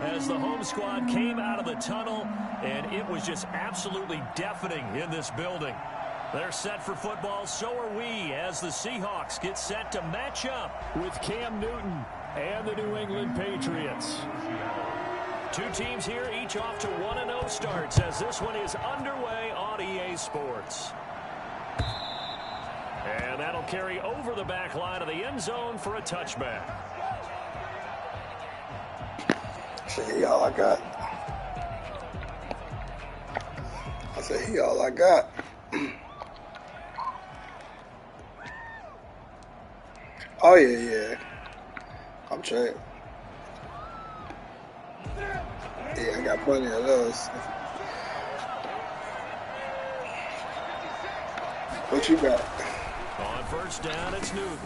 as the home squad came out of the tunnel, and it was just absolutely deafening in this building. They're set for football, so are we, as the Seahawks get set to match up with Cam Newton and the New England Patriots. Two teams here, each off to 1-0 starts, as this one is underway on EA Sports. And that'll carry over the back line of the end zone for a touchback. Shit, he all I got. I said, he all I got. Oh, yeah. I'm trying. Yeah, I got plenty of those. What you got? On first down, it's Newton.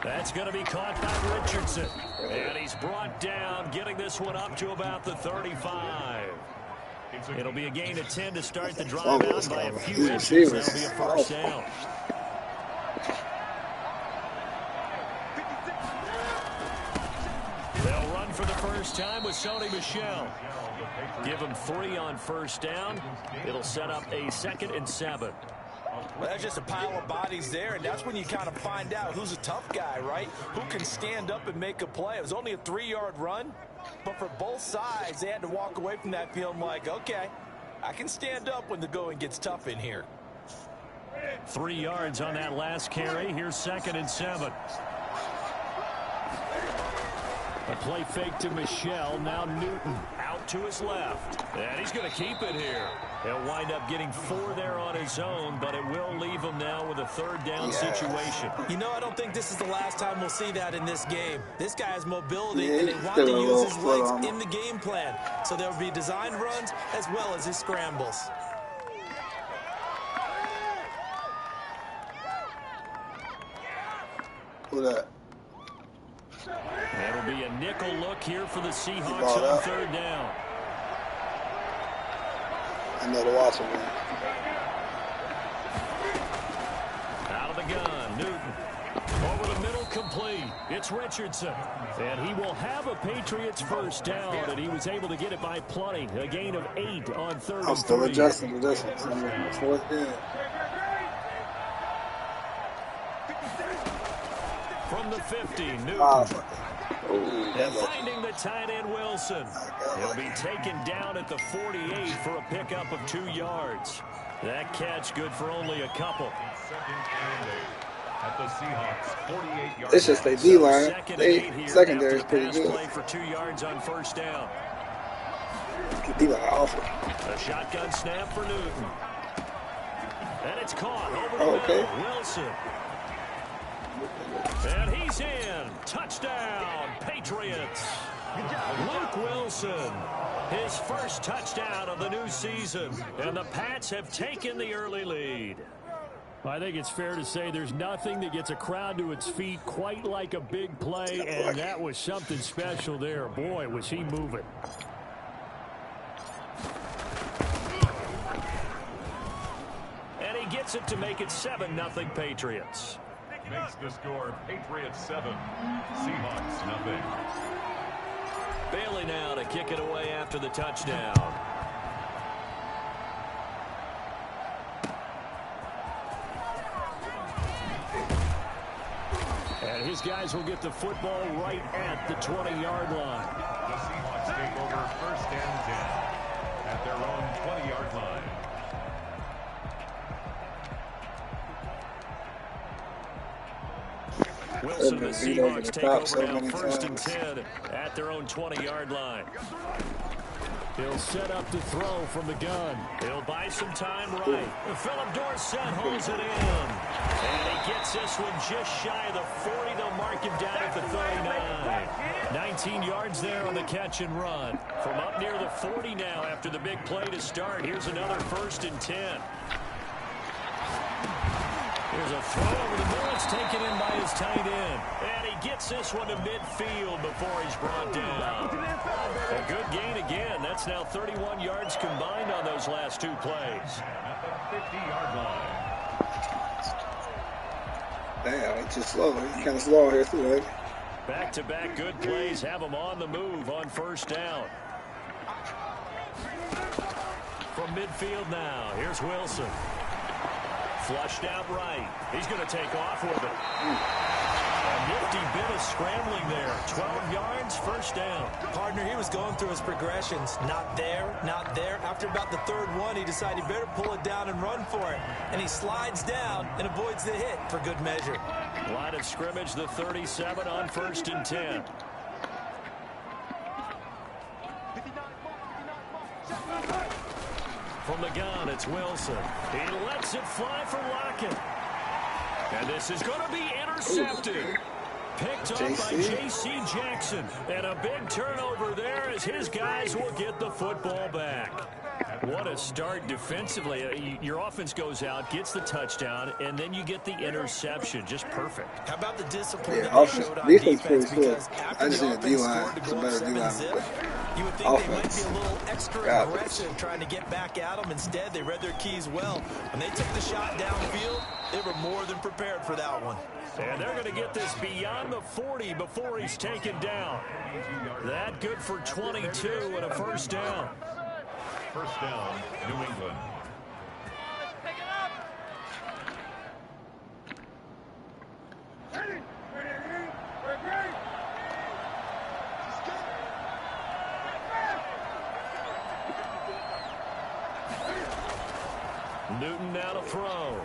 That's going to be caught by Richardson. And he's brought down, getting this one up to about the 35. It'll be a gain of 10 to start the drive out by a few inches. That'll be a first down. They'll run for the first time with Sony Michel. Give him 3 on first down. It'll set up a 2nd and 7. Well, that's just a pile of bodies there, and that's when you kind of find out who's a tough guy, right? Who can stand up and make a play. It was only a 3-yard run, but for both sides, they had to walk away from that feeling like, okay, I can stand up when the going gets tough in here. 3 yards on that last carry. Here's 2nd and 7. A play fake to Michel. Now Newton out to his left. And he's going to keep it here. He'll wind up getting 4 there on his own, but it will leave him now with a 3rd down situation. You know, I don't think this is the last time we'll see that in this game. This guy has mobility, and they want to use his legs in the game plan. So there will be designed runs as well as his scrambles. Who that? It'll be a nickel look here for the Seahawks on 3rd down. I know the Watson one. Out of the gun, Newton. Over the middle, complete. It's Richardson. And he will have a Patriots first down, and he was able to get it by plenty. A gain of 8 on 3rd and 3. I'm still adjusting. 4th down. From the 50, Newton. And finding the tight end, Wilson. He'll be taken down at the 48 for a pickup of 2 yards. That catch good for only a couple. At the Seahawks, 48-yard. It's just a D-line. Secondary is pretty good. Play for 2 yards on first down. D-line awful. A shotgun snap for Newton. And it's caught over the middle. Wilson. And he's in. Touchdown, Patriots. Luke Wilson, his first touchdown of the new season. And the Pats have taken the early lead. I think it's fair to say there's nothing that gets a crowd to its feet quite like a big play, and that was something special there. Boy, was he moving. And he gets it to make it 7-0 Patriots. Makes the score Patriots 7, Seahawks nothing. Bailey now to kick it away after the touchdown. And his guys will get the football right at the 20-yard line. The Seahawks take over first and 10 at their own 20-yard line. Wilson, the Seahawks take over now first and 10 at their own 20-yard line. He'll set up to throw from the gun. He'll buy some time right. Philip Dorsett holds it in. And he gets this one just shy of the 40. They'll mark him down at the 39. 19 yards there on the catch and run. From up near the 40 now after the big play to start. Here's another first and 10. Here's a throw over the middle. It's taken in by his tight end. And he gets this one to midfield before he's brought down. A good gain again. That's now 31 yards combined on those last 2 plays. At the 50-yard line. Damn, it's just slow. It's kind of slow here, too, right? Back-to-back good plays have them on the move on first down. From midfield now, here's Wilson. Flushed out right. He's going to take off with it. A nifty bit of scrambling there. 12 yards, first down. Partner, he was going through his progressions. Not there, not there. After about the third one, he decided he better pull it down and run for it. And he slides down and avoids the hit for good measure. Line of scrimmage, the 37 on first and 10. From the gun, it's Wilson. He lets it fly for Lockett. And this is going to be intercepted. Picked up by J.C. Jackson. And a big turnover there as his guys will get the football back. What a start defensively. Your offense goes out, gets the touchdown, and then you get the interception. Just perfect. How about the discipline that offense, they showed on defense defense? pretty good. Because I after just the think the offense D-line scored to is a go up better D-line. 7-zip, you would think they might be a little extra aggressive trying to get back at them. Instead, they read their keys well. When they took the shot downfield, they were more than prepared for that one. And they're going to get this beyond the 40 before he's taken down. That good for 22 and a first down. First down, New England. Newton now to throw.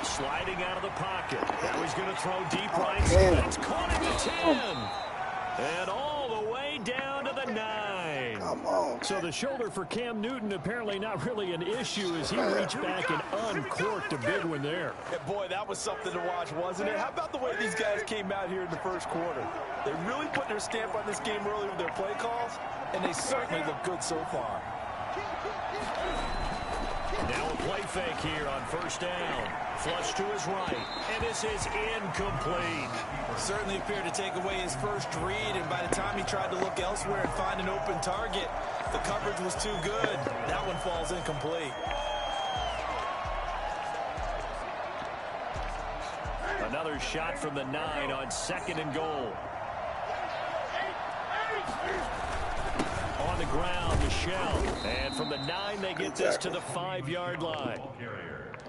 Sliding out of the pocket. Now he's going to throw deep right side. It's caught at the 10. And all the way down to the 9. Come on. So the shoulder for Cam Newton apparently not really an issue as he reached back and uncorked a big one there. Yeah, boy, that was something to watch, wasn't it? How about the way these guys came out here in the first quarter? They really put their stamp on this game early with their play calls, and they certainly look good so far. Now a play fake here on first down. Flush to his right, and this is incomplete. Certainly appeared to take away his first read, and by the time he tried to look elsewhere and find an open target, the coverage was too good. That one falls incomplete. Another shot from the 9 on second and goal. On the ground, Michelle. And from the 9, they get this to the 5-yard line.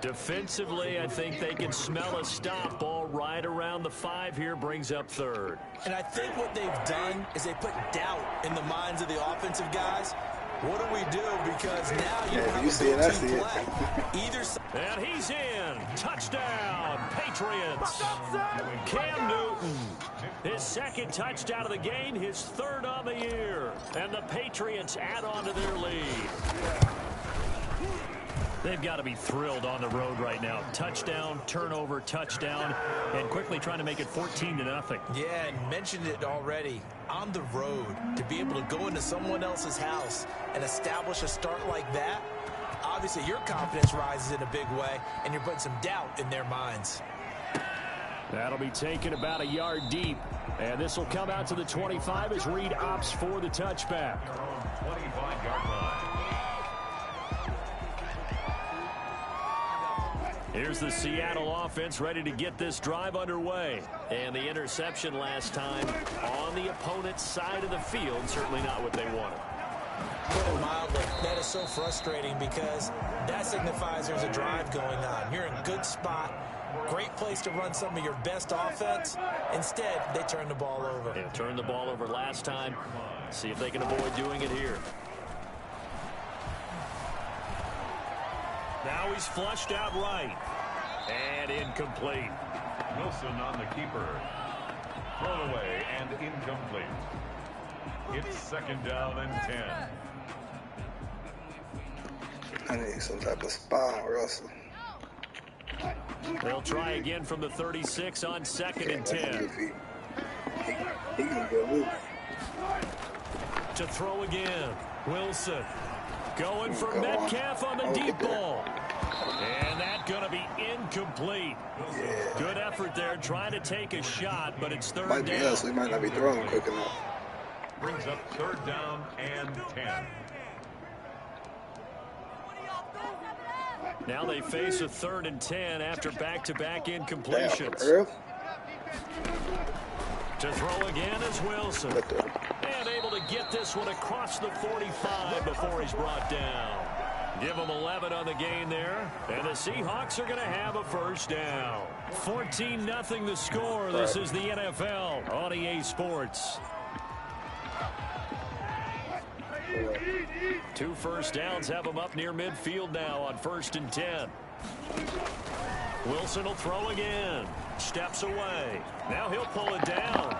Defensively, I think they can smell a stop ball right around the 5 here, brings up third. And I think what they've done is they put doubt in the minds of the offensive guys. What do we do? Because now you don't have a go-to play. Either side. And he's in. Touchdown, Patriots. Cam Newton. His second touchdown of the game, his third on the year. And the Patriots add on to their lead. They've got to be thrilled on the road right now. Touchdown, turnover, touchdown, and quickly trying to make it 14-0. Yeah, and mentioned it already. On the road, to be able to go into someone else's house and establish a start like that, obviously your confidence rises in a big way, and you're putting some doubt in their minds. That'll be taken about a yard deep, and this will come out to the 25 as Reed opts for the touchback. 25-yard line. Here's the Seattle offense ready to get this drive underway. And the interception last time on the opponent's side of the field, certainly not what they wanted. Put it mildly, that is so frustrating because that signifies there's a drive going on. You're in a good spot, great place to run some of your best offense. Instead, they turn the ball over. Yeah, turned the ball over last time. See if they can avoid doing it here. Now he's flushed out right. And incomplete. Wilson on the keeper. Thrown away and incomplete. It's second down and 10. I need some type of spine, Russell. They'll try again from the 36 on second and 10. He can go move. To throw again. Wilson. Going for Metcalf on the deep ball. And that's going to be incomplete. Yeah. Good effort there, trying to take a shot, but it's third Might be down. us. We might not be throwing quick enough. Brings up third down and 10. Now they face a 3rd and 10 after back-to-back incompletions. Damn, To throw again is Wilson. And able to get this one across the 45 before he's brought down. Give them 11 on the game there. And the Seahawks are going to have a first down. 14-0 the score. This is the NFL on EA Sports. 2 first downs have them up near midfield now on 1st and 10. Wilson will throw again. Steps away. Now he'll pull it down.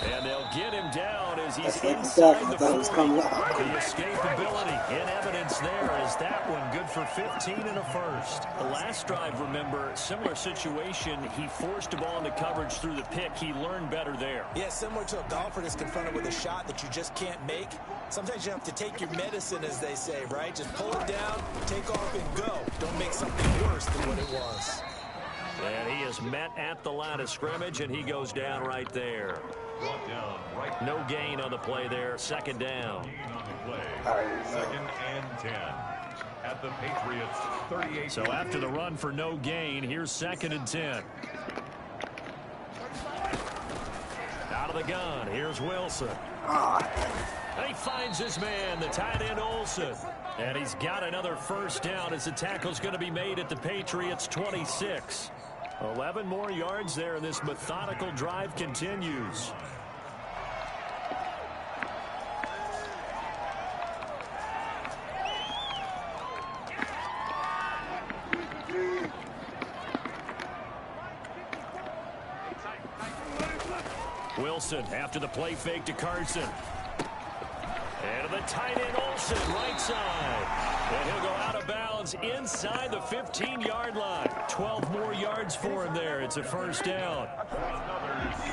And they'll get him down as he's inside the 40. The escapability in evidence there is that one good for 15 and a first. The last drive, remember, similar situation. He forced a ball into coverage through the pick. He learned better there. Yeah, similar to a golfer that's confronted with a shot that you just can't make. Sometimes you have to take your medicine, as they say, right? Just pull it down, take off, and go. Don't make something worse than what it was. And he is met at the line of scrimmage, and he goes down right there. No gain on the play there. 2nd down. Second and 10 at the Patriots 38. So after the run for no gain, here's 2nd and 10. Out of the gun. Here's Wilson. He finds his man, the tight end Olsen. And he's got another first down as the tackle's going to be made at the Patriots 26. 11 more yards there, and this methodical drive continues. Wilson after the play fake to Carson. And the tight end Olsen, right side. And he'll go out of bounds inside the 15-yard line. 12 more yards for him there. It's a first down.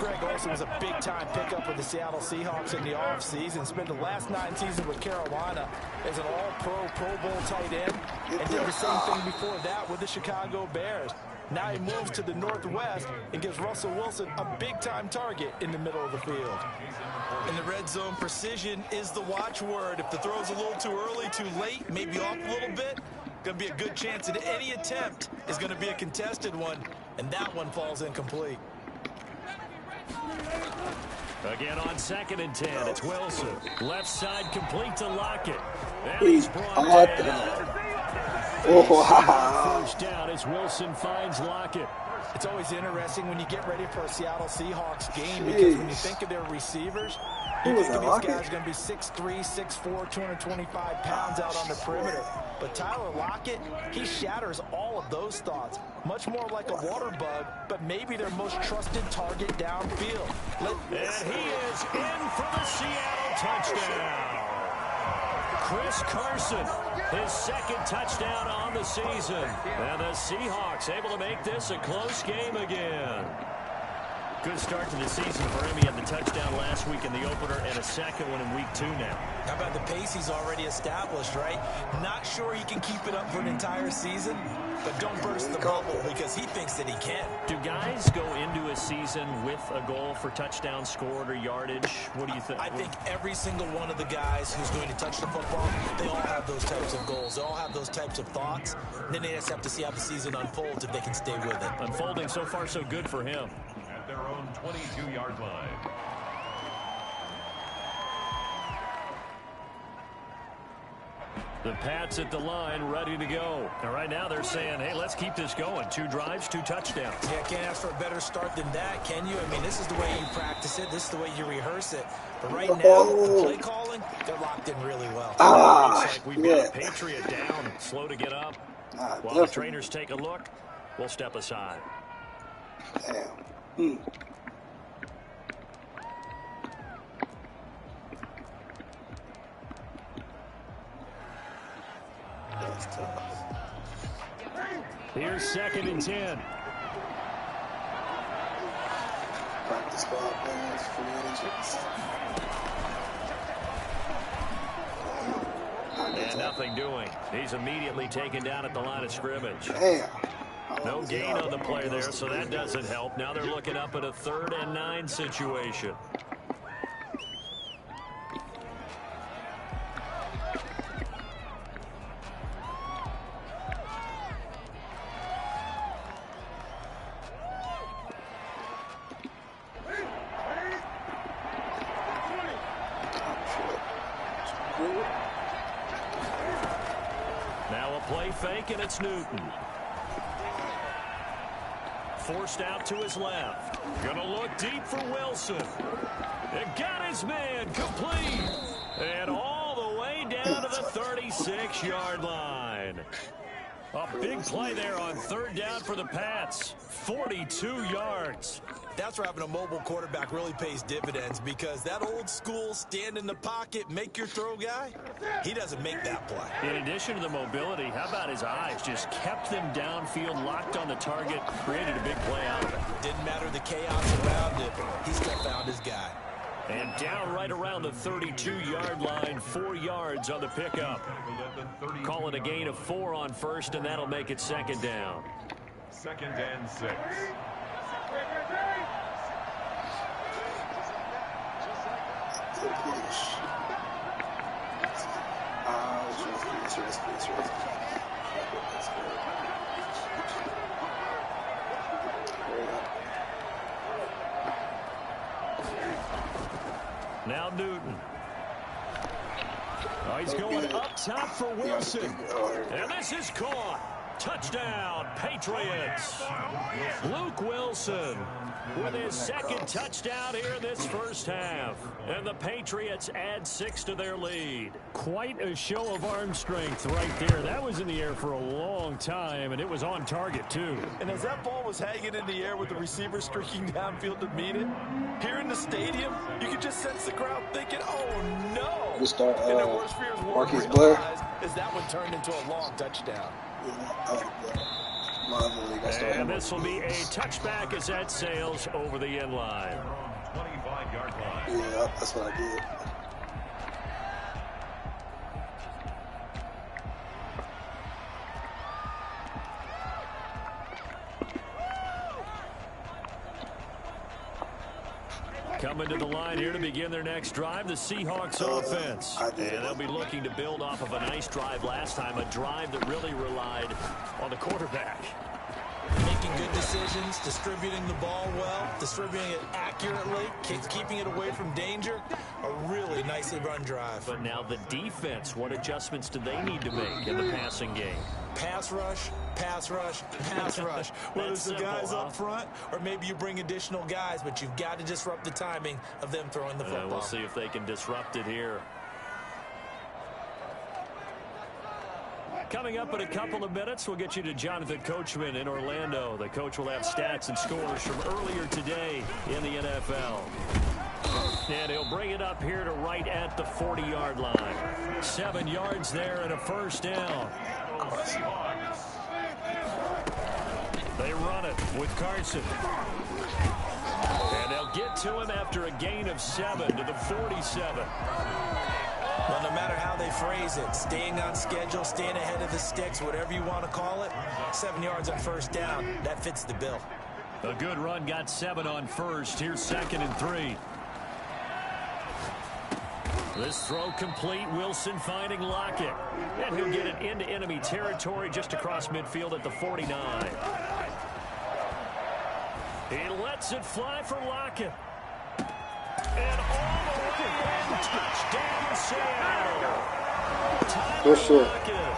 Greg Olsen was a big-time pickup for the Seattle Seahawks in the offseason. Spent the last 9 seasons with Carolina as an all-pro, Pro Bowl tight end. And did the same thing before that with the Chicago Bears. Now he moves to the Northwest and gives Russell Wilson a big-time target in the middle of the field. In the red zone, precision is the watchword. If the throw's a little too early, too late, maybe off a little bit, going to be a good chance that any attempt is going to be a contested one, and that one falls incomplete. Again on 2nd and 10, it's Wilson. Left side complete to Lockett. And he's brought down. First down as Wilson finds Lockett. It's always interesting when you get ready for a Seattle Seahawks game because when you think of their receivers, you think of these guys are going to be 6'3", 6'4", 225 pounds out on the perimeter. But Tyler Lockett, he shatters all of those thoughts. Much more like a water bug, but maybe their most trusted target downfield. And he is in for the Seattle touchdown. Chris Carson, his 2nd touchdown on the season. And the Seahawks able to make this a close game again. Good start to the season for him. He had the touchdown last week in the opener and a 2nd one in week 2 now. How about the pace he's already established, right? Not sure he can keep it up for an entire season, but don't burst the bubble because he thinks that he can. Do guys go into a season with a goal for touchdown scored or yardage? What do you think? I think every single one of the guys who's going to touch the football, they all have those types of goals. They all have those types of thoughts. Then they just have to see how the season unfolds if they can stay with it. Unfolding so far so good for him. At their own 22-yard line. The Pats at the line, ready to go. And right now they're saying, hey, let's keep this going. 2 drives, 2 touchdowns. Yeah, can't ask for a better start than that, can you? I mean, this is the way you practice it. This is the way you reherse it. But right now, the play calling, they're locked in really well. Looks like we've got a Patriot down, slow to get up. While the trainers take a look, we'll step aside. Damn. That's tough. Here's 2nd and 10. Practice squad players, free agents. And nothing doing. He's immediately taken down at the line of scrimmage. Damn. No gain on the play there, so that doesn't help. Now they're looking up at a 3rd and 9 situation. fake, and it's Newton. Forced out to his left. Gonna look deep for Wilson. And got his man complete. And all the way down to the 36-yard line. A big play there on third down for the Pats. 42 yards. That's where having a mobile quarterback really pays dividends, because that old school stand in the pocket, make your throw guy, he doesn't make that play. In addition to the mobility, how about his eyes? Just kept them downfield, locked on the target, created a big play out of it. Didn't matter the chaos around it. He still found his guy. And down right around the 32-yard line, 4 yards on the pickup. Call it a gain of 4 on first, and that'll make it second down. 2nd and 6. Now Newton. Oh, he's going up top for Wilson. And this is caught. Touchdown, Patriots. Luke Wilson with his second touchdown here in this first half. And the Patriots add 6 to their lead. Quite a show of arm strength right there. That was in the air for a long time, and it was on target, too. And as that ball was hanging in the air with the receiver streaking downfield to meet it, here in the stadium, you could just sense the crowd thinking, oh, no. We start and their worst fears were Marquise Blair. as that one turned into a long touchdown. And this will be a touchback as that sails over the end line. 25-yard line. Yeah, that's what I did. Coming to the line here to begin their next drive, the Seahawks offense. And they'll be looking to build off of a nice drive last time, a drive that really relied on the quarterback. Making good decisions, distributing the ball well, distributing it accurately, keeping it away from danger. A really nicely run drive. But now the defense, what adjustments do they need to make in the passing game? Pass rush, pass rush, pass rush. Whether it's the guys up front or maybe you bring additional guys, but you've got to disrupt the timing of them throwing the football. We'll see if they can disrupt it here. Coming up in a couple of minutes, we'll get you to Jonathan Coachman in Orlando. The coach will have stats and scores from earlier today in the NFL. And he'll bring it up here to right at the 40-yard line. 7 yards there and a first down. They run it with Carson. And they'll get to him after a gain of 7 to the 47. Well, no matter how they phrase it, staying on schedule, staying ahead of the sticks, whatever you want to call it, 7 yards on first down, that fits the bill. A good run got 7 on first. Here's 2nd and 3. This throw complete. Wilson finding Lockett. And he'll get it into enemy territory just across midfield at the 49. He lets it fly for Lockett. And all the way in, touchdown Seattle. Tyler Lockett,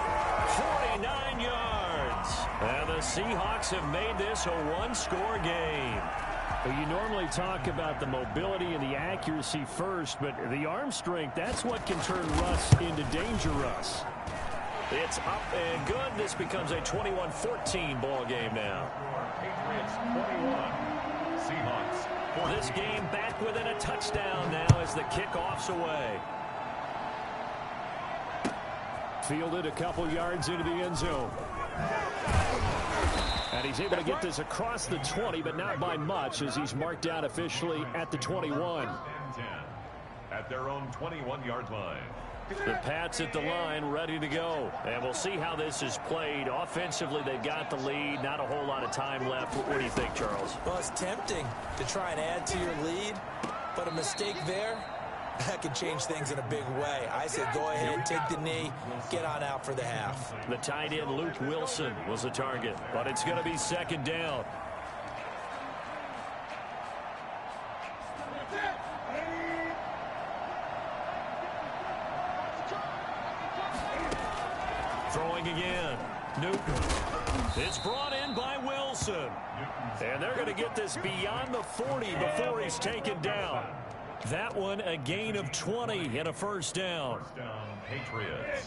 49 yards. And the Seahawks have made this a one-score game. Well, you normally talk about the mobility and the accuracy first, but the arm strength, that's what can turn Russ into danger Russ. It's up and good. This becomes a 21-14 ball game now. Patriots 21. Seahawks 14. This game back within a touchdown now as the kickoff's away. Fielded a couple yards into the end zone. And he's able to get this across the 20, but not by much as he's marked down officially at the 21. 10 at their own 21-yard line. The Pats at the line ready to go. And we'll see how this is played. Offensively, they've got the lead. Not a whole lot of time left. What do you think, Charles? Well, it's tempting to try and add to your lead, but a mistake there, that could change things in a big way. I said go ahead, take the knee, get on out for the half. The tight end, Luke Wilson, was the target, but it's going to be 2nd down. Throwing again. Newton. It's brought in by Wilson. And they're going to get this beyond the 40 before he's taken down. That one a gain of 20 and a first down. First down, Patriots.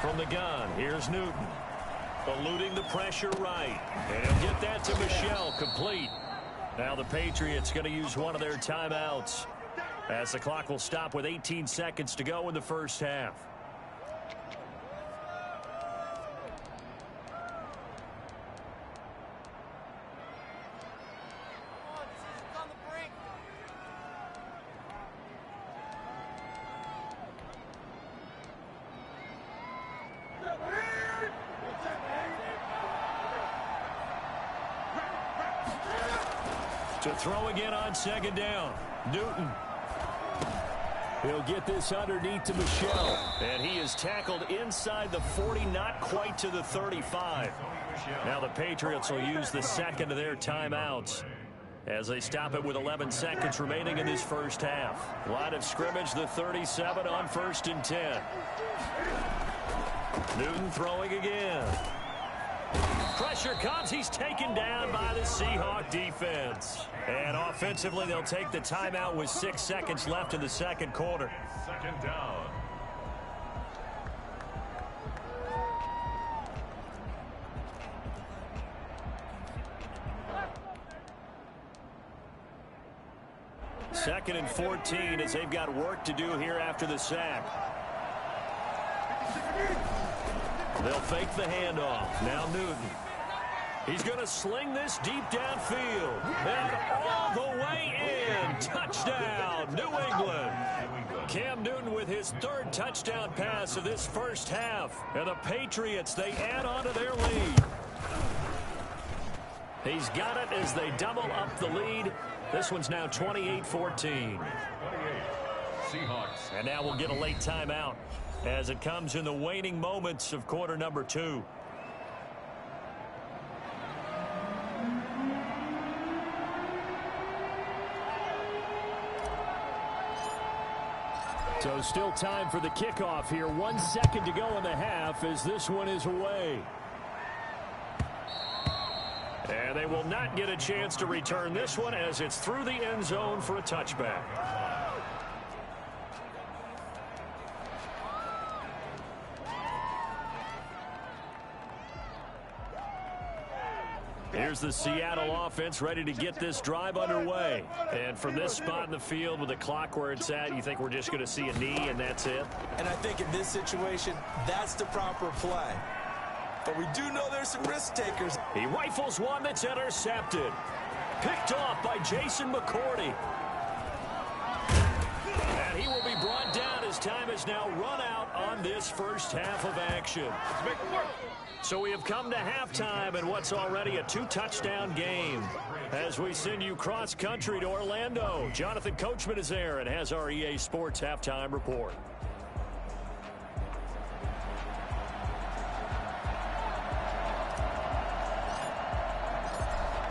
From the gun, here's Newton. Eluding the pressure right. And he'll get that to Michel, complete. Now the Patriots going to use one of their timeouts, as the clock will stop with 18 seconds to go in the first half. To throw again on second down. Newton. He'll get this underneath to Michel. And he is tackled inside the 40, not quite to the 35. Now the Patriots will use the second of their timeouts as they stop it with 11 seconds remaining in this first half. Line of scrimmage, the 37 on 1st and 10. Newton throwing again. Pressure comes. He's taken down by the Seahawk defense. And offensively, they'll take the timeout with 6 seconds left in the second quarter. Second down. Second and 14 as they've got work to do here after the sack. They'll fake the handoff. Now Newton. He's going to sling this deep downfield. And all the way in. Touchdown, New England. Cam Newton with his 3rd touchdown pass of this first half. And the Patriots, they add on to their lead. He's got it as they double up the lead. This one's now 28-14. 28. Seahawks. And now we'll get a late timeout as it comes in the waning moments of quarter number 2. So still time for the kickoff here. 1 second to go in the half as this one is away. And they will not get a chance to return this one as it's through the end zone for a touchback. Here's the Seattle offense ready to get this drive underway. And from this spot in the field with the clock where it's at, you think we're just going to see a knee and that's it? And I think in this situation, that's the proper play. But we do know there's some risk takers. He rifles one that's intercepted. Picked off by Jason McCourty. And he will be brought down as time has now run out on this first half of action. So we have come to halftime in what's already a 2-touchdown game. As we send you cross-country to Orlando, Jonathan Coachman is there and has our EA Sports halftime report.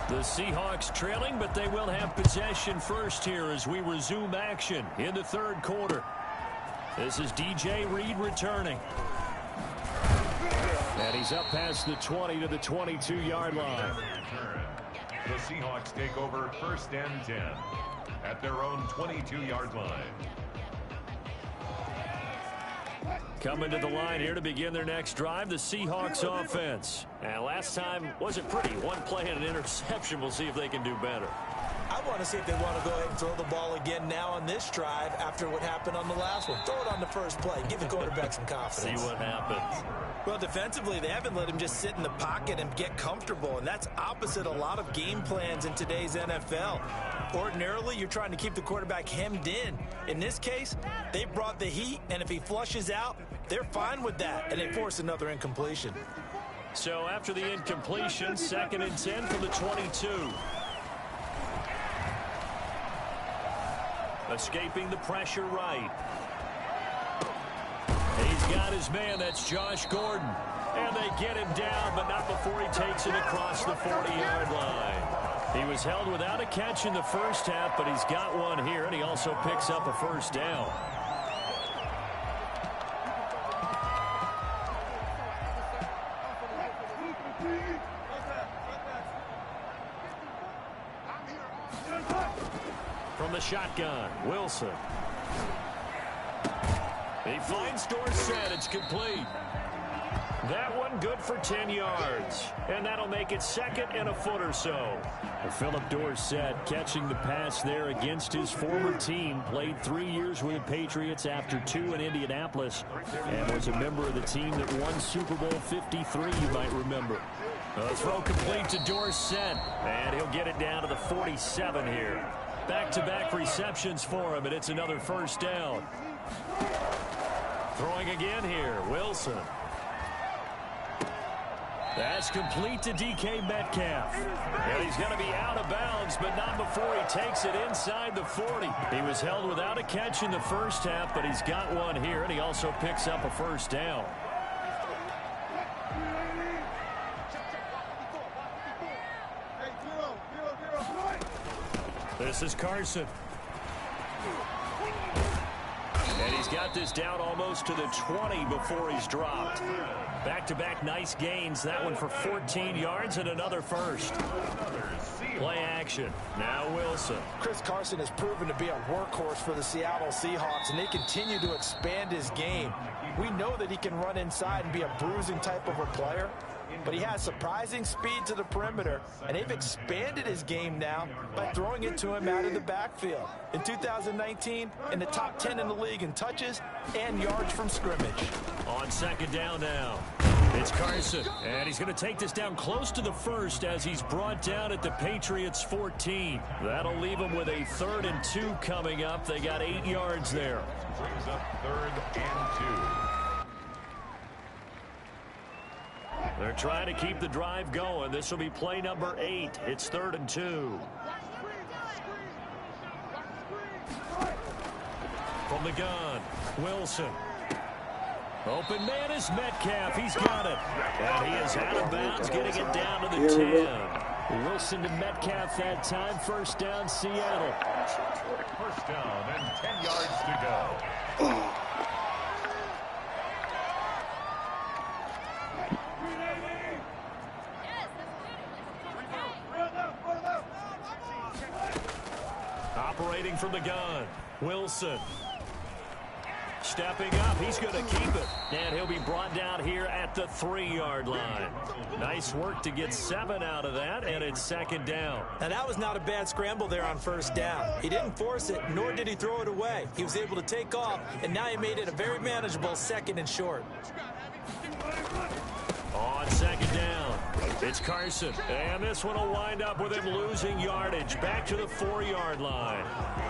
The Seahawks trailing, but they will have possession first here as we resume action in the third quarter. This is DJ Reed returning. And he's up past the 20 to the 22-yard line. The Seahawks take over 1st and 10 at their own 22-yard line. Coming to the line here to begin their next drive, the Seahawks offense. And last time wasn't pretty. One play and an interception. We'll see if they can do better. I want to see if they want to go ahead and throw the ball again now on this drive after what happened on the last one. Throw it on the first play. Give the quarterback some confidence. See what happens. Well, defensively, they haven't let him just sit in the pocket and get comfortable, and that's opposite a lot of game plans in today's NFL. Ordinarily, you're trying to keep the quarterback hemmed in. In this case, they brought the heat, and if he flushes out, they're fine with that, and they force another incompletion. So after the incompletion, 2nd and 10 from the 22. Escaping the pressure right. He's got his man. That's Josh Gordon. And they get him down, but not before he takes it across the 40-yard line. He was held without a catch in the first half, but he's got one here, and he also picks up a first down. From the shotgun, Wilson. He finds Dorsett. It's complete. That one good for 10 yards. And that'll make it second and a foot or so. Philip Dorsett catching the pass there against his former team. Played 3 years with the Patriots after 2 in Indianapolis. And was a member of the team that won Super Bowl 53, you might remember. A throw complete to Dorsett. And he'll get it down to the 47 here. Back-to-back receptions for him, and it's another first down. Throwing again here, Wilson. That's complete to DK Metcalf. And he's going to be out of bounds, but not before he takes it inside the 40. He was held without a catch in the first half, but he's got one here, and he also picks up a first down. This is Carson. And he's got this down almost to the 20 before he's dropped. Back-to-back nice gains. That one for 14 yards and another first. Play action. Now Wilson. Chris Carson has proven to be a workhorse for the Seattle Seahawks, and they continue to expand his game. We know that he can run inside and be a bruising type of a player, but he has surprising speed to the perimeter, and they've expanded his game now by throwing it to him out of the backfield. In 2019, in the top 10 in the league in touches and yards from scrimmage. On second down now, it's Carson, and he's going to take this down close to the first as he's brought down at the Patriots' 14. That'll leave him with a 3rd and 2 coming up. They got 8 yards there. Brings up 3rd and 2. They're trying to keep the drive going. This will be play number 8. It's 3rd and 2. From the gun, Wilson. Open man is Metcalf. He's got it. And he is out of bounds, getting it down to the 10. Wilson to Metcalf that time. First down, Seattle. First down and 10 yards to go. Operating from the gun, Wilson. Stepping up, he's going to keep it. And he'll be brought down here at the 3-yard line. Nice work to get 7 out of that, and it's second down. Now, that was not a bad scramble there on first down. He didn't force it, nor did he throw it away. He was able to take off, and now he made it a very manageable 2nd and short. On second down, it's Carson. And this one will wind up with him losing yardage back to the 4-yard line.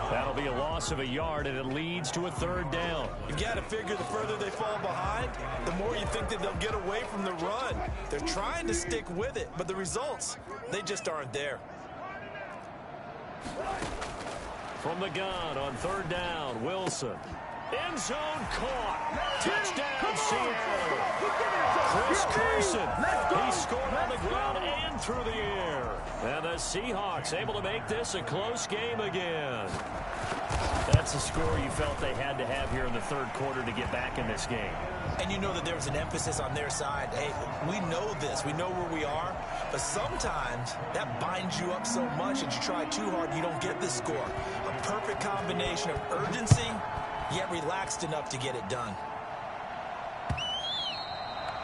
That'll be a loss of a yard, and it leads to a 3rd down. You've got to figure the further they fall behind, the more you think that they'll get away from the run. They're trying to stick with it, but the results, they just aren't there. From the gun on 3rd down, Wilson. End zone caught. Touchdown, Seattle. Chris Carson. He scored on the ground and through the air. And the Seahawks able to make this a close game again. That's a score you felt they had to have here in the 3rd quarter to get back in this game. And you know that there was an emphasis on their side. Hey, we know this. We know where we are. But sometimes that binds you up so much that you try too hard, you don't get the score. A perfect combination of urgency, yet relaxed enough to get it done.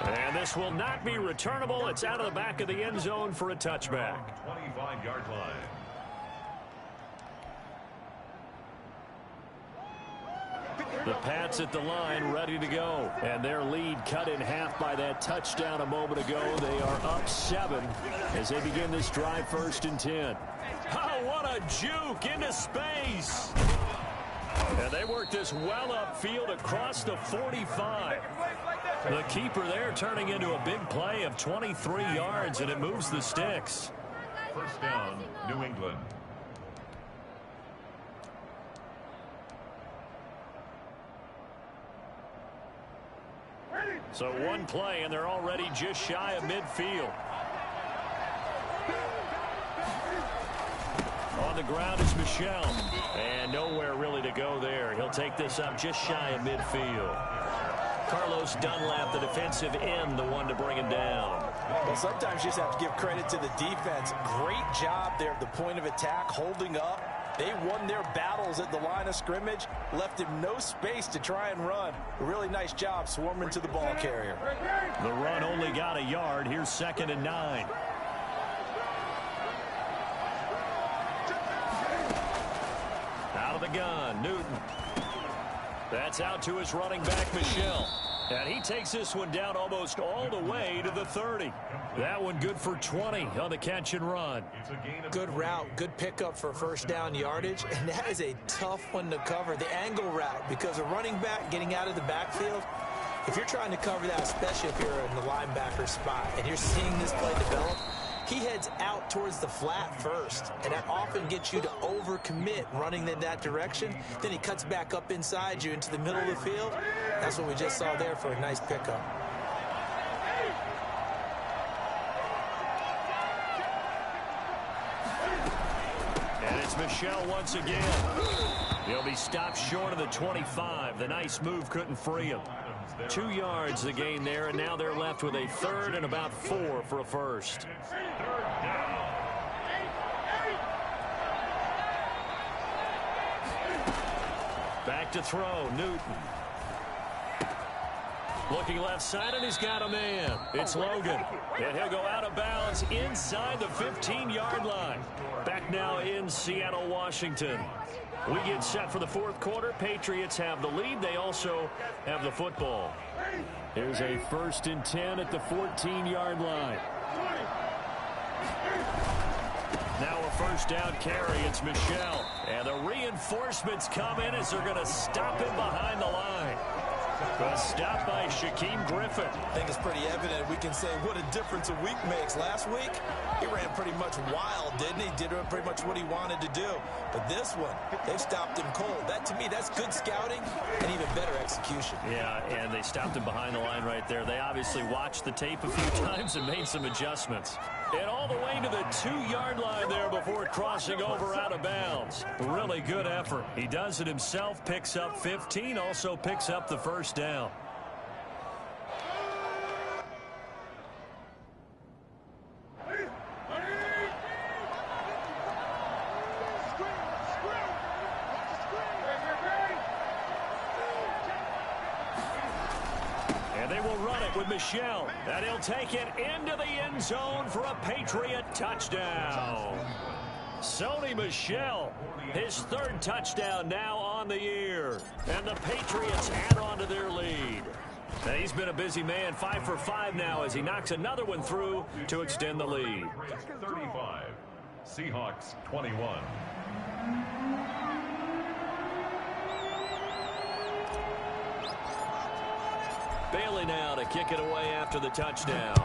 And this will not be returnable. It's out of the back of the end zone for a touchback. 25-yard line. The Pats at the line ready to go. And their lead cut in half by that touchdown a moment ago. They are up 7 as they begin this drive 1st and 10. Oh, what a juke into space. And they work this well upfield across the 45. The keeper there turning into a big play of 23 yards, and it moves the sticks. First down, New England. So one play, and they're already just shy of midfield. On the ground is Michel. And nowhere really to go there. He'll take this up just shy of midfield. Carlos Dunlap, the defensive end, the one to bring him down. Well, sometimes you just have to give credit to the defense. Great job there at the point of attack, holding up. They won their battles at the line of scrimmage, left him no space to try and run. A really nice job swarming to the ball carrier. The run only got a yard. Here's 2nd and 9. Out of the gun, Newton. That's out to his running back, Michel. And he takes this one down almost all the way to the 30. That one good for 20 on the catch and run. Good route, good pickup for first down yardage, and that is a tough one to cover, the angle route, because a running back getting out of the backfield, if you're trying to cover that, especially if you're in the linebacker spot, and you're seeing this play develop, he heads out towards the flat first, and that often gets you to overcommit running in that direction. Then he cuts back up inside you into the middle of the field. That's what we just saw there for a nice pickup. And it's Michel once again. He'll be stopped short of the 25. The nice move couldn't free him. 2 yards the gain there, and now they're left with a 3rd and about 4 for a first. Back to throw, Newton. Looking left side, and he's got a man. It's Logan. And he'll go out of bounds inside the 15-yard line. Back now in Seattle, Washington. We get set for the 4th quarter. Patriots have the lead. They also have the football. Here's a 1st and 10 at the 14-yard line. Now a first down carry. It's Michel. And the reinforcements come in as they're going to stop him behind the line. A stop by Shaquem Griffin. I think it's pretty evident. We can say what a difference a week makes. Last week, he ran pretty much wild, didn't he? Did pretty much what he wanted to do. But this one, they've stopped him cold. That, to me, that's good scouting and even better execution. Yeah, and they stopped him behind the line right there. They obviously watched the tape a few times and made some adjustments. And all the way to the 2-yard line there before crossing over out of bounds. Really good effort. He does it himself, picks up 15, also picks up the first down. And they will run it with Michel. And he'll take it into the end zone for a Patriot touchdown. Sony Michel, his 3rd touchdown now on the year. And the Patriots add on to their lead. Now, he's been a busy man, 5 for 5 now as he knocks another one through to extend the lead. 35, Seahawks 21. Bailey now to kick it away after the touchdown.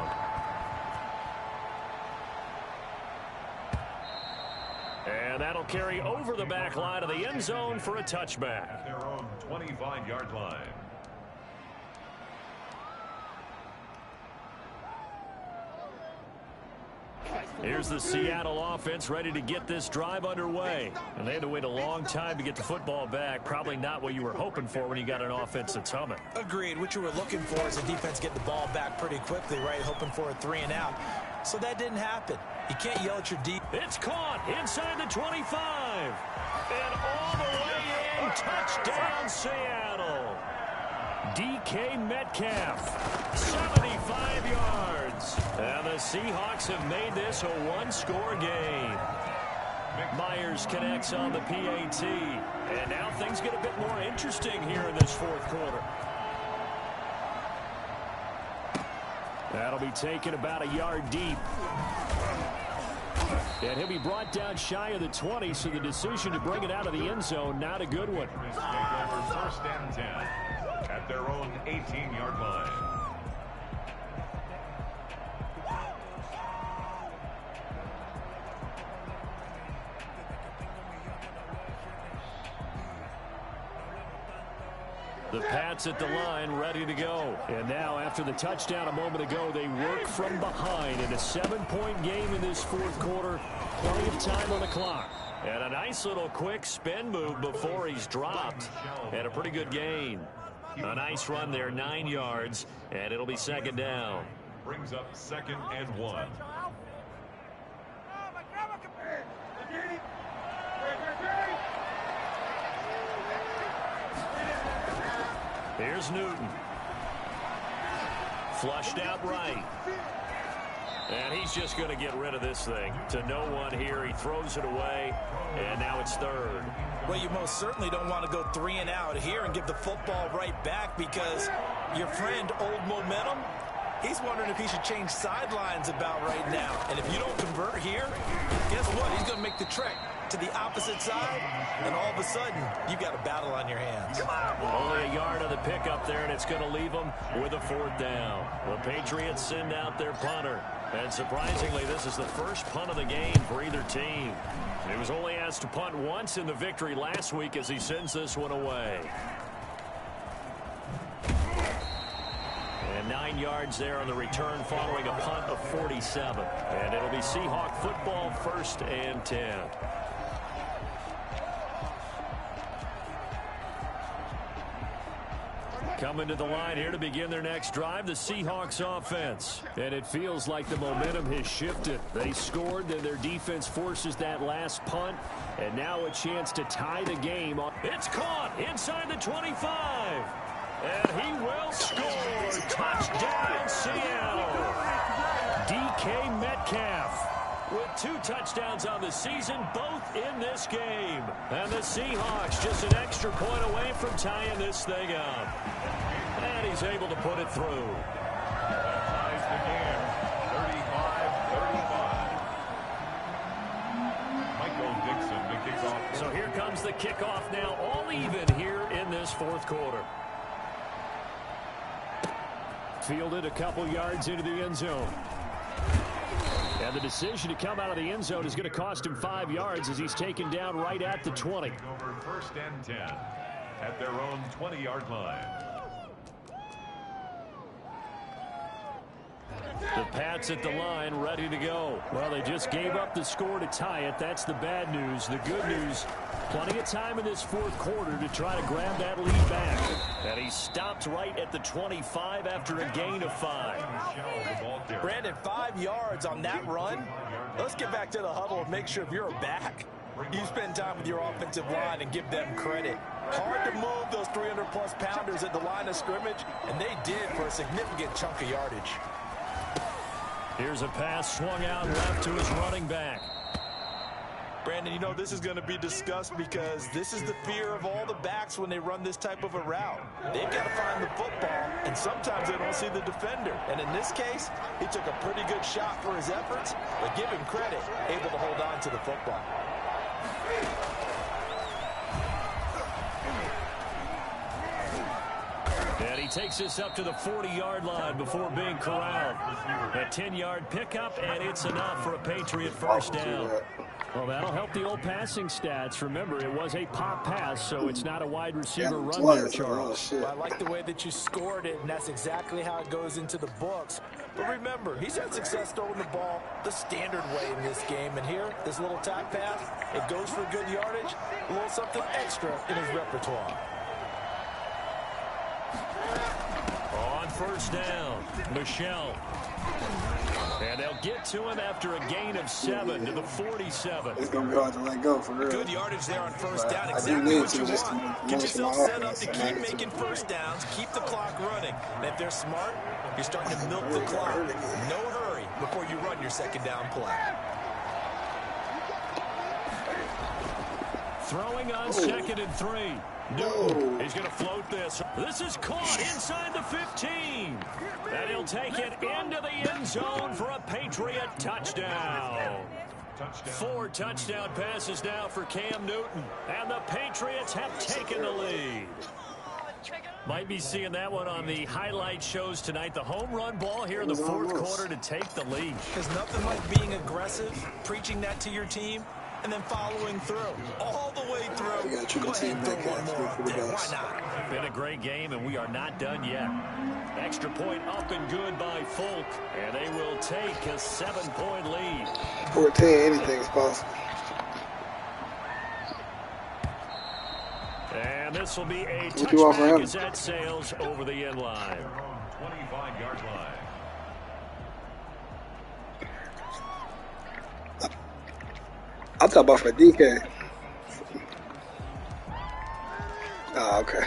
And that'll carry over the back line of the end zone for a touchback. At their own 25-yard line. Here's the Seattle offense ready to get this drive underway. And they had to wait a long time to get the football back. Probably not what you were hoping for when you got an offense that's humming. Agreed. What you were looking for is a defense get the ball back pretty quickly, right? Hoping for a 3 and out. So that didn't happen. You can't yell at your deep. It's caught inside the 25. And all the way in. Touchdown, Seattle. DK Metcalf, 75 yards. And the Seahawks have made this a one-score game. Myers connects on the PAT. And now things get a bit more interesting here in this 4th quarter. That'll be taken about a yard deep. And he'll be brought down shy of the 20, so the decision to bring it out of the end zone, not a good one. First and 10 at their own 18-yard line. The Pats at the line, ready to go. And now, after the touchdown a moment ago, they work from behind in a 7-point game in this 4th quarter. Plenty of time on the clock. And a nice little quick spin move before he's dropped. And a pretty good gain. A nice run there, 9 yards, and it'll be 2nd down. Brings up 2nd and 1. Here's Newton. Flushed out right. And he's just going to get rid of this thing. To no one here. He throws it away. And now it's 3rd. Well, you most certainly don't want to go 3 and out here and give the football right back, because your friend, Old Momentum, he's wondering if he should change sidelines about right now. And if you don't convert here, guess what? He's going to make the trek to the opposite side, and all of a sudden, you've got a battle on your hands. Only a yard of the pickup there, and it's going to leave them with a 4th down. The Patriots send out their punter. And surprisingly, this is the first punt of the game for either team. He was only asked to punt once in the victory last week as he sends this one away. And 9 yards there on the return following a punt of 47. And it'll be Seahawk football, 1st and 10. Coming to the line here to begin their next drive, the Seahawks offense. And it feels like the momentum has shifted. They scored, then their defense forces that last punt. And now a chance to tie the game. It's caught inside the 25. And he will score. Touchdown, Seattle. DK Metcalf with 2 touchdowns on the season, both in this game. And the Seahawks just an extra point away from tying this thing up. And he's able to put it through. That ties the game, 35-35. Michael Dixon to kick off. So here comes the kickoff now, all even here in this 4th quarter. Fielded a couple yards into the end zone. And the decision to come out of the end zone is going to cost him 5 yards as he's taken down right at the 20. Over 1st and 10 at their own 20-yard line. The Pats at the line, ready to go. Well, they just gave up the score to tie it. That's the bad news. The good news, plenty of time in this 4th quarter to try to grab that lead back. And he stopped right at the 25 after a gain of 5. Brandon, 5 yards on that run. Let's get back to the huddle and make sure if you're a back, you spend time with your offensive line and give them credit. Hard to move those 300-plus pounders at the line of scrimmage, and they did for a significant chunk of yardage. Here's a pass swung out left to his running back. Brandon, you know this is going to be discussed because this is the fear of all the backs when they run this type of a route. They've got to find the football, and sometimes they don't see the defender. And in this case, he took a pretty good shot for his efforts, but give him credit, able to hold on to the football. And he takes this up to the 40-yard line before being corralled. A 10-yard pickup, and it's enough for a Patriot 1st down. Well, that'll help the old passing stats. Remember, it was a pop pass, so it's not a wide receiver run there, Charles. Well, I like the way that you scored it, and that's exactly how it goes into the books. But remember, he's had success throwing the ball the standard way in this game. And here, this little top pass, it goes for good yardage, a little something extra in his repertoire. On 1st down, Michelle. And they'll get to him after a gain of 7 to the 47. It's going to be hard to let go, for real. Good yardage there on 1st down. I Exactly what you just want. Get yourself set up to keep making 1st downs, keep the clock running. And if they're smart, you're starting to milk the clock. No hurry before you run your 2nd down play. Throwing on 2nd and 3. No, he's going to float this. This is caught inside the 15. And he'll take it into the end zone for a Patriot touchdown. 4 touchdown passes now for Cam Newton. And the Patriots have taken the lead. Might be seeing that one on the highlight shows tonight. The home run ball here in the 4th quarter to take the lead. There's nothing like being aggressive, preaching that to your team, and then following through. All the way through. Go ahead and throw one more up there. Why not? Been a great game, and we are not done yet. Extra point up and good by Folk, and they will take a 7-point lead. 14, anything's possible. And this will be a touchback as that sails over the end line. 25-yard line. I'm talking about for DK. Oh, okay.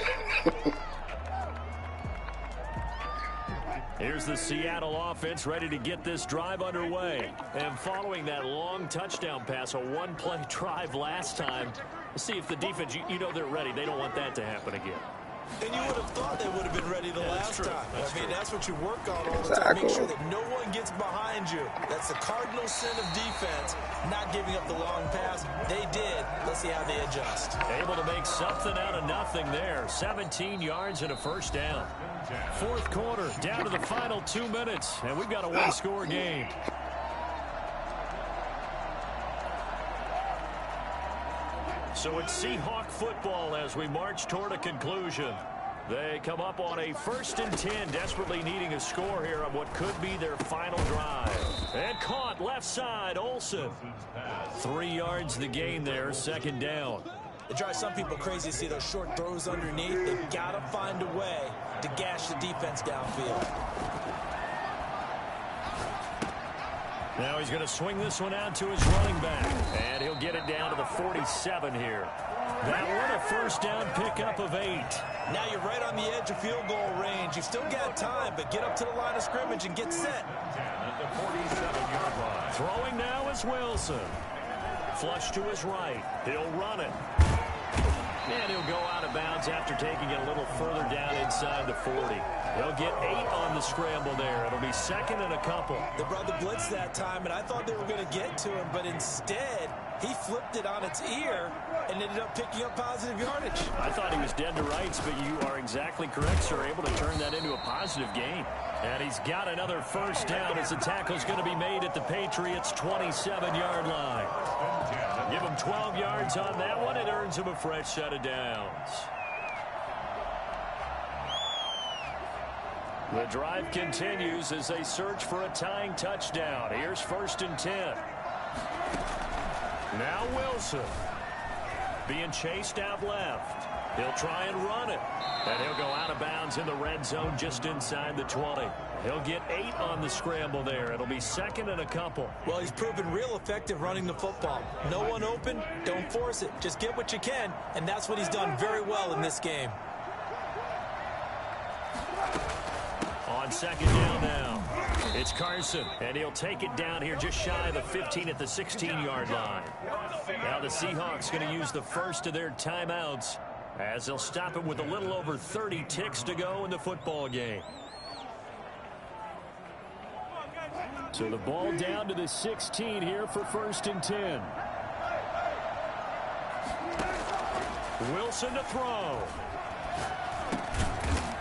Here's the Seattle offense ready to get this drive underway. And following that long touchdown pass, a one-play drive last time, see if the defense, you know they're ready. They don't want that to happen again. And you would have thought they would have been ready the last time. That's what you work on all the time. Make sure that no one gets behind you. That's the cardinal sin of defense, not giving up the long pass. They did. Let's see how they adjust. Able to make something out of nothing there. 17 yards and a first down. Fourth quarter, down to the final 2 minutes, and we've got a one-score game. So it's Seahawk football as we march toward a conclusion. They come up on a 1st and 10, desperately needing a score here on what could be their final drive. And caught left side, Olsen. 3 yards the gain there, second down. It drives some people crazy to see those short throws underneath. They've got to find a way to gash the defense downfield. Now he's going to swing this one out to his running back. And he'll get it down to the 47 here. That one a first down pickup of 8. Now you're right on the edge of field goal range. You've still got time, but get up to the line of scrimmage and get set. At the 47-yard line. Throwing now is Wilson. Flush to his right. He'll run it. And he'll go out of bounds after taking it a little further down inside the 40. He'll get 8 on the scramble there. It'll be second and a couple. They brought the blitz that time, and I thought they were going to get to him, but instead he flipped it on its ear and ended up picking up positive yardage. I thought he was dead to rights, but you are exactly correct, sir. Able to turn that into a positive gain. And he's got another first down as the tackle's going to be made at the Patriots' 27-yard line. Give him 12 yards on that one. It earns him a fresh set of downs. The drive continues as they search for a tying touchdown. Here's 1st and 10. Now Wilson being chased out left. He'll try and run it. And he'll go out of bounds in the red zone just inside the 20. He'll get 8 on the scramble there. It'll be second and a couple. Well, he's proven real effective running the football. No one open, don't force it. Just get what you can, and that's what he's done very well in this game. On second down now, it's Carson, and he'll take it down here just shy of the 15 at the 16-yard line. Now the Seahawks going to use the first of their timeouts as they'll stop him with a little over 30 ticks to go in the football game. So the ball down to the 16 here for 1st and 10. Wilson to throw.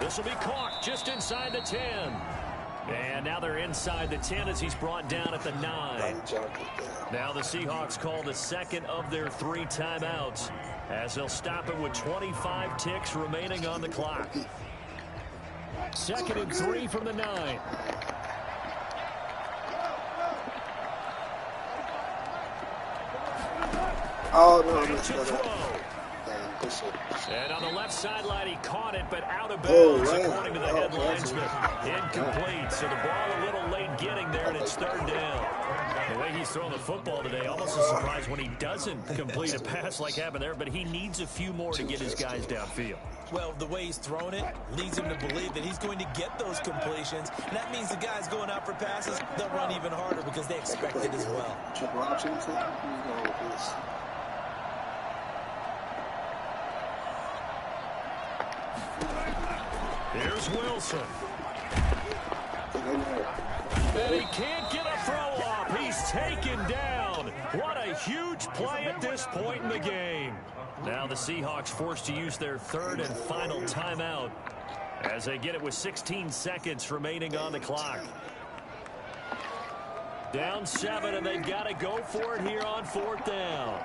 This will be caught just inside the 10. And now they're inside the 10 as he's brought down at the 9. Now the Seahawks call the second of their 3 timeouts as they'll stop it with 25 ticks remaining on the clock. 2nd and 3 from the 9. Oh, no, and on the left sideline, he caught it, but out of bounds, according to the head linesman. Incomplete, so the ball a little late getting there, and it's 3rd down. The way he's throwing the football today, almost a surprise when he doesn't complete a pass like happened there, but he needs a few more to get his guys downfield. Well, the way he's throwing it leads him to believe that he's going to get those completions. And that means the guys going out for passes, they'll run even harder because they expect it as well. Triple options. Here we go with this. Here's Wilson. And he can't get a throw off. He's taken down. What a huge play at this point in the game. Now the Seahawks forced to use their 3rd and final timeout as they get it with 16 seconds remaining on the clock. Down 7, and they've got to go for it here on 4th down.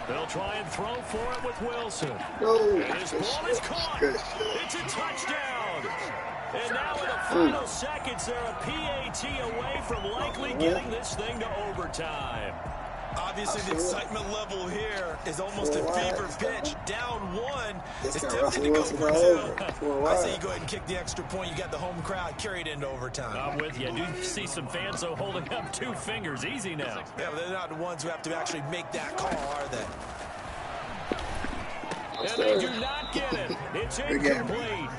They'll try and throw for it with Wilson. And his ball is caught. It's a touchdown. And now in the final seconds, they're a PAT away from likely getting this thing to overtime. Obviously, the excitement level here is almost a fever pitch. Down one. It's tempting to go for two. I say you go ahead and kick the extra point. You got the home crowd carried into overtime. I'm with you. I do see some fans, though, holding up 2 fingers. Easy now. Yeah, but they're not the ones who have to actually make that call, are they? And they do not get it. It's incomplete.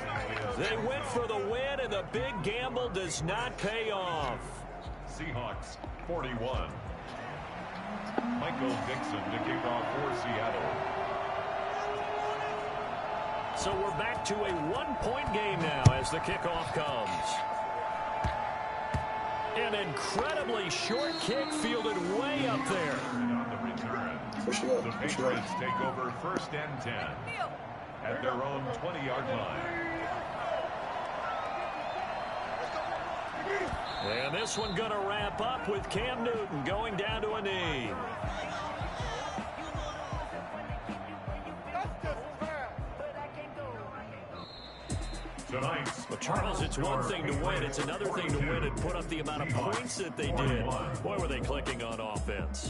They went for the win, and the big gamble does not pay off. Seahawks 41. Michael Dixon to kick off for Seattle. So we're back to a 1-point game now as the kickoff comes. An incredibly short kick fielded way up there. On the return, the Patriots take over 1st and 10 at their own 20-yard line. And this one going to wrap up with Cam Newton going down to a knee. Well, Charles, it's one thing to win. It's another thing to win and put up the amount of points that they did. Boy, were they clicking on offense.